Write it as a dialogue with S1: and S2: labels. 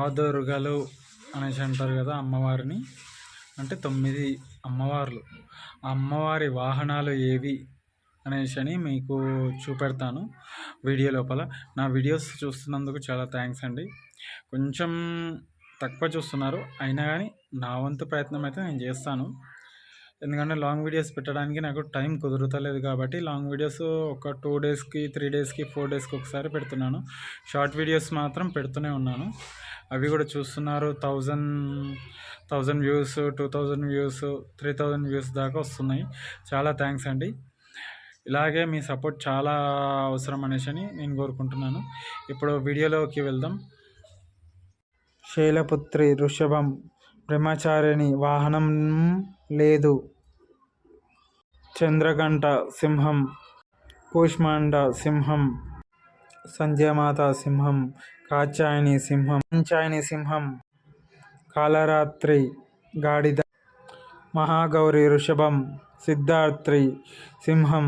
S1: నవదుర్గలు అనేసి అంటారు కదా అమ్మవారిని. అంటే 9 అమ్మవార్లు. ఆ అమ్మవారి వాహనాలు ఏవి అనేసి మీకు చూపెడతాను వీడియో లోపల. నా వీడియోస్ చూస్తున్నందుకు చాలా థ్యాంక్స్ అండి. కొంచెం తక్కువ చూస్తున్నారు, అయినా కానీ నా వంతు ప్రయత్నం అయితే నేను చేస్తాను. ఎందుకంటే లాంగ్ వీడియోస్ పెట్టడానికి నాకు టైం కుదురుతలేదు కాబట్టి లాంగ్ వీడియోస్ ఒక 2 డేస్కి 3 డేస్కి 4 డేస్కి ఒకసారి పెడుతున్నాను. షార్ట్ వీడియోస్ మాత్రం పెడుతూనే ఉన్నాను. అవి కూడా చూస్తున్నారు. 1000 వ్యూస్, 2000 వ్యూస్, 3000 వ్యూస్ దాకా వస్తున్నాయి. చాలా థ్యాంక్స్ అండి. ఇలాగే మీ సపోర్ట్ చాలా అవసరం అనేసి నేను కోరుకుంటున్నాను. ఇప్పుడు వీడియోలోకి వెళ్దాం. శైలపుత్రి వృషభం, బ్రహ్మచారిణి వాహనం లేదు. చంద్రఘంట సింహం, కూష్మాండ సింహం, సంధ్యామాత సింహం, కాత్యాయని సింహం, కాలరాత్రి గాడిద, మహాగౌరి వృషభం, సిద్ధార్థి సింహం,